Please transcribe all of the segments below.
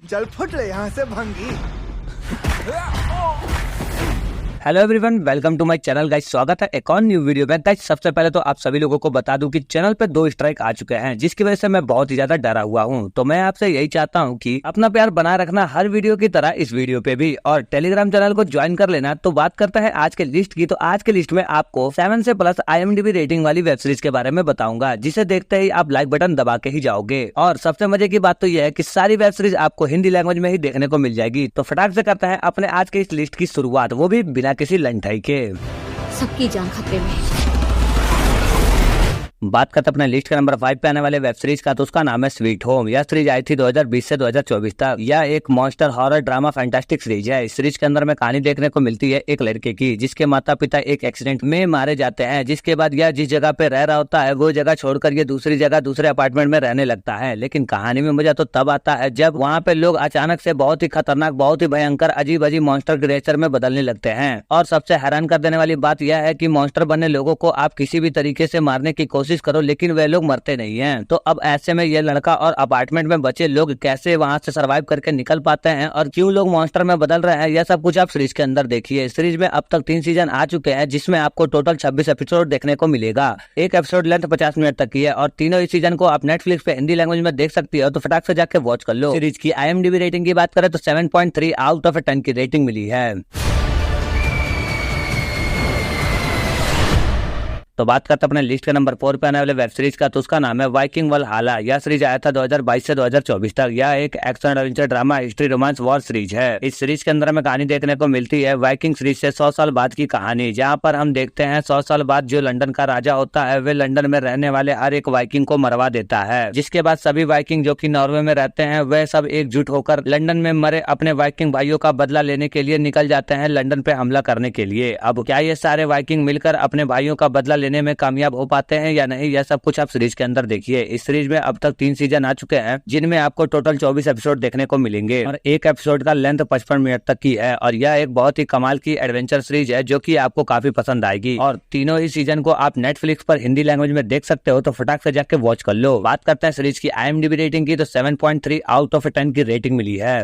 चल फुट ले यहाँ से भंगी। Hello everyone, welcome to my channel guys. स्वागत है एक और न्यू वीडियो में। गाइस सबसे पहले तो आप सभी लोगों को बता दूं कि चैनल पे 2 स्ट्राइक आ चुके हैं, जिसकी वजह से मैं बहुत ही ज्यादा डरा हुआ हूं। तो मैं आपसे यही चाहता हूं कि अपना प्यार बनाए रखना हर वीडियो की तरह इस वीडियो पे भी, और टेलीग्राम चैनल को ज्वाइन कर लेना। तो बात करते हैं आज के लिस्ट की। तो आज के लिस्ट में आपको 7 से प्लस IMDb रेटिंग वाली वेब सीरीज के बारे में बताऊंगा, जिसे देखते ही आप लाइक बटन दबा के ही जाओगे। और सबसे मजे की बात तो यह है कि सारी वेब सीरीज आपको हिंदी लैंग्वेज में ही देखने को मिल जाएगी। तो फटाक से करते हैं अपने आज के इस लिस्ट की शुरुआत, वो भी बिना किसी लंठाई के। सबकी जान खतरे में है। बात करते अपने लिस्ट के नंबर 5 पे आने वाले वेब सीरीज का, तो उसका नाम है स्वीट होम। यह सीरीज आई थी 2020 से 2024 तक। यह एक monster horror drama fantastic series है। इस सीरीज के अंदर में कहानी देखने को मिलती है एक लड़के की, जिसके माता पिता एक एक्सीडेंट में मारे जाते हैं। जिसके बाद यह जिस जगह पे रह रहा होता है वो जगह छोड़कर ये दूसरी जगह दूसरे अपार्टमेंट में रहने लगता है। लेकिन कहानी में मजा तो तब आता है जब वहाँ पे लोग अचानक से बहुत ही खतरनाक, बहुत ही भयंकर, अजीब अजीब मॉन्स्टर क्रिएचर में बदलने लगते हैं। और सबसे हैरान कर देने वाली बात यह है कि मॉन्स्टर बनने लोगों को आप किसी भी तरीके से मारने की कोशिश करो, लेकिन वे लोग मरते नहीं हैं। तो अब ऐसे में ये लड़का और अपार्टमेंट में बचे लोग कैसे वहां से सरवाइव करके निकल पाते हैं, और क्यों लोग मॉन्स्टर में बदल रहे हैं, यह सब कुछ आप सीरीज के अंदर देखिए। सीरीज में अब तक 3 सीजन आ चुके हैं, जिसमें आपको टोटल 26 एपिसोड देखने को मिलेगा। एक एपिसोड लेंथ 50 मिनट तक की है, और तीनों ही सीजन को आप नेटफ्लिक्स पे हिंदी लैंग्वेज में देख सकती हो। तो फटाक से जाके वॉच कर लो। सीरीज की IMDb रेटिंग की बात करें तो 7.3 आउट ऑफ 10 की रेटिंग मिली है। तो बात करते अपने लिस्ट के नंबर 4 पे आने वाले वेब सीरीज का, तो उसका नाम है वाइकिंग वलहल्ला। यह सीरीज आया था 2022 से 2024 तक। यह एक action adventure drama history romance war series है। इस सीरीज के अंदर में कहानी देखने को मिलती है वाइकिंग सीरीज से 100 साल बाद की कहानी, जहां पर हम देखते हैं 100 साल बाद जो लंदन का राजा होता है वे लंदन में रहने वाले हर एक वाइकिंग को मरवा देता है। जिसके बाद सभी वाइकिंग जो कि नॉर्वे में रहते हैं वह सब एकजुट होकर लंदन में मरे अपने वाइकिंग भाइयों का बदला लेने के लिए निकल जाते हैं लंदन पे हमला करने के लिए। अब क्या ये सारे वाइकिंग मिलकर अपने भाइयों का बदला लेने में कामयाब हो पाते हैं या नहीं, यह सब कुछ आप सीरीज के अंदर देखिए। इस सीरीज में अब तक 3 सीजन आ चुके हैं, जिनमें आपको टोटल 24 एपिसोड देखने को मिलेंगे, और एक एपिसोड का लेंथ 55 मिनट तक की है। और यह एक बहुत ही कमाल की एडवेंचर सीरीज है, जो कि आपको काफी पसंद आएगी। और तीनों ही सीजन को आप नेटफ्लिक्स पर हिंदी लैंग्वेज में देख सकते हो। तो फटाक से जाके वॉच कर लो। बात करते हैं सीरीज की IMDb रेटिंग की, तो 7.3 आउट ऑफ 10 की रेटिंग मिली है।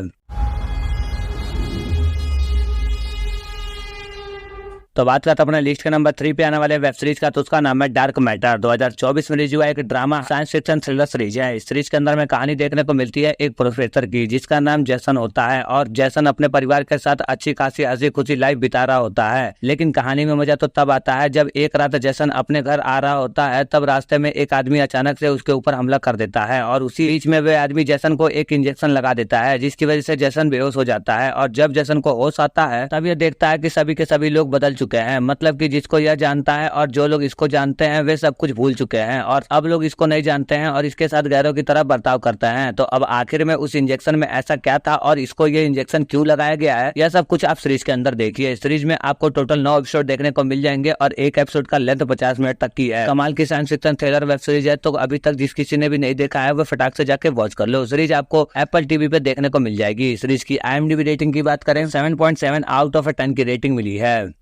तो बात करते अपने लिस्ट के नंबर 3 पे आने वाले वेब सीरीज का, तो उसका नाम है डार्क मैटर। 2024 में रिलीज हुआ एक drama science fiction thriller series है। इस सीरीज के अंदर में कहानी देखने को मिलती है एक प्रोफेसर की, जिसका नाम जैसन होता है। और जैसन अपने परिवार के साथ अच्छी खासी हंसी खुशी लाइफ बिता रहा होता है। लेकिन कहानी में मजा तो तब आता है जब एक रात जैसन अपने घर आ रहा होता है, तब रास्ते में एक आदमी अचानक से उसके ऊपर हमला कर देता है। और उसी बीच में वह आदमी जैसन को एक इंजेक्शन लगा देता है, जिसकी वजह से जैसन बेहोश हो जाता है। और जब जैसन को होश आता है तब यह देखता है कि सभी के सभी लोग बदल चुके हैं। मतलब कि जिसको यह जानता है और जो लोग इसको जानते हैं वे सब कुछ भूल चुके हैं, और अब लोग इसको नहीं जानते हैं और इसके साथ गैरों की तरह बर्ताव करते हैं। तो अब आखिर में उस इंजेक्शन में ऐसा क्या था और इसको ये इंजेक्शन क्यों लगाया गया है, यह सब कुछ आप सीरीज के अंदर देखिए। सीरीज में आपको टोटल 9 एपिसोड देखने को मिल जाएंगे, और एक एपिसोड का लेंथ 50 मिनट तक की है। कमाल की science fiction thriller web series है। तो अभी तक जिस किसी ने भी नहीं देखा है वो फटाक से जाके वॉच कर लो। सीरीज आपको एप्पल TV पे देखने को मिल जाएगी। सीरीज की IMDb रेटिंग की बात करें 7.7 आउट ऑफ 10 की रेटिंग मिली है।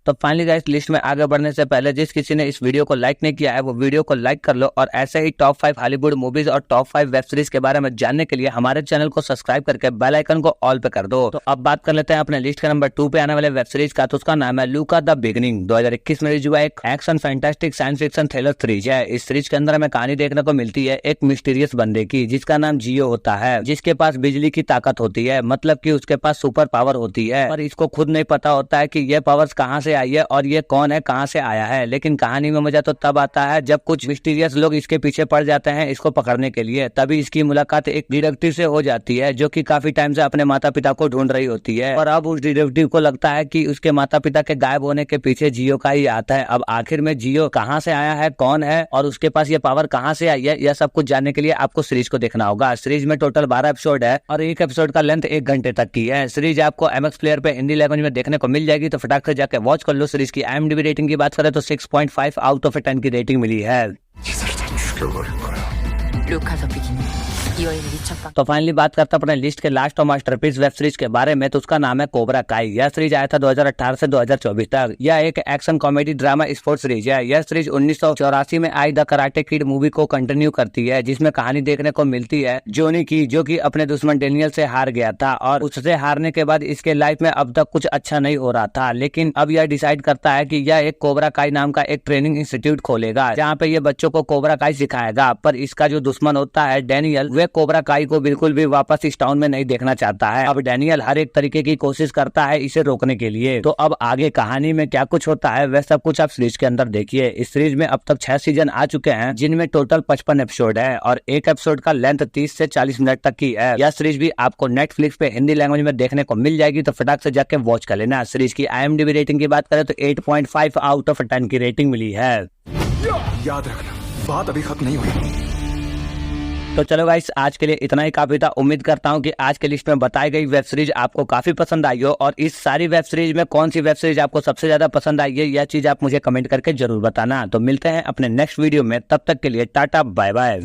तो फाइनली गाइस, लिस्ट में आगे बढ़ने से पहले जिस किसी ने इस वीडियो को लाइक नहीं किया है वो वीडियो को लाइक कर लो, और ऐसे ही टॉप 5 हॉलीवुड मूवीज और टॉप 5 वेब सीरीज के बारे में जानने के लिए हमारे चैनल को सब्सक्राइब करके बेल आइकन को ऑल पे कर दो। तो अब बात कर लेते हैं अपने लिस्ट के नंबर 2 पे आने वाले वेब सीरीज का, तो उसका नाम है लुका द बिगिनिंग। 2021 में रिलीज हुआ एक action fantastic science fiction thriller series है। इस सीरीज के अंदर में कहानी देखने को मिलती है एक मिस्टीरियस बंदे की, जिसका नाम जियो होता है, जिसके पास बिजली की ताकत होती है। मतलब कि उसके पास सुपर पावर होती है, पर इसको खुद नहीं पता होता है कि ये पावर्स कहाँ से आई है और ये कौन है, कहां से आया है। लेकिन कहानी में मजा तो तब आता है जब कुछ मिस्टीरियस लोग इसके पीछे पड़ जाते हैं इसको पकड़ने के लिए। तभी इसकी मुलाकात एक डिटेक्टिव से हो जाती है, जो कि काफी टाइम से अपने माता पिता को ढूंढ रही होती है। और अब उस डिटेक्टिव को लगता है कि उसके माता पिता के गायब होने के पीछे जियो का ही हाथ है। अब आखिर में जियो कहाँ से आया है, कौन है, और उसके पास ये पावर कहाँ से आई है, यह सब कुछ जानने के लिए आपको सीरीज को देखना होगा। सीरीज में टोटल 12 एपिसोड है, और एक एपिसोड का लेंथ 1 घंटे तक की है। सीरीज आपको MX प्लेयर पे हिंदी लैंग्वेज में देखने को मिल जाएगी। तो फटाक से जाके वॉच कर लो। सीरीज की IMDb रेटिंग की बात करें तो 6.5 आउट ऑफ 10 की रेटिंग मिली है। 료카서 비기니 이 여인을 미쳤다. तो फाइनली बात करते हैं अपने लिस्ट के लास्ट और मास्टरपीस वेब सीरीज के बारे में, तो उसका नाम है कोबरा काई। यह सीरीज आया था 2018 से 2024 तक। यह एक action comedy drama sports series है। यह सीरीज 1984 में I the karate kid movie को कंटिन्यू करती है, जिसमें कहानी देखने को मिलती है जोनी की, जो कि अपने दुश्मन डेनियल से हार गया था और उससे हारने के बाद इसके लाइफ में अब तक कुछ अच्छा नहीं हो रहा था। लेकिन अब यह डिसाइड करता है कि यह एक कोबरा काई नाम का एक ट्रेनिंग इंस्टीट्यूट खोलेगा, जहाँ पे ये बच्चों को कोबरा काई सिखाएगा। पर इसका जो दुश्मन होता है डेनियल, वे कोबरा काई को बिल्कुल भी वापस इस टाउन में नहीं देखना चाहता है। अब डेनियल हर एक तरीके की कोशिश करता है इसे रोकने के लिए। तो अब आगे कहानी में क्या कुछ होता है वह सब कुछ आप सीरीज के अंदर देखिए। इस सीरीज में अब तक 6 सीजन आ चुके हैं, जिनमें टोटल 55 एपिसोड है और एक एपिसोड का लेंथ 30 से 40 मिनट तक की है। यह सीरीज भी आपको नेटफ्लिक्स पे हिंदी लैंग्वेज में देखने को मिल जाएगी, तो फटाक से जाके वॉच कर लेना। सीरीज की IMDb रेटिंग की बात करें तो 8.5 आउट ऑफ 10 की रेटिंग मिली है। याद रखना, बात अभी खत्म नहीं हुई। तो चलो गाइस, आज के लिए इतना ही काफी था। उम्मीद करता हूँ कि आज के लिस्ट में बताई गई वेब सीरीज आपको काफी पसंद आई हो, और इस सारी वेब सीरीज में कौन सी वेब सीरीज आपको सबसे ज्यादा पसंद आई है, यह चीज आप मुझे कमेंट करके जरूर बताना। तो मिलते हैं अपने नेक्स्ट वीडियो में, तब तक के लिए टाटा बाय बाय।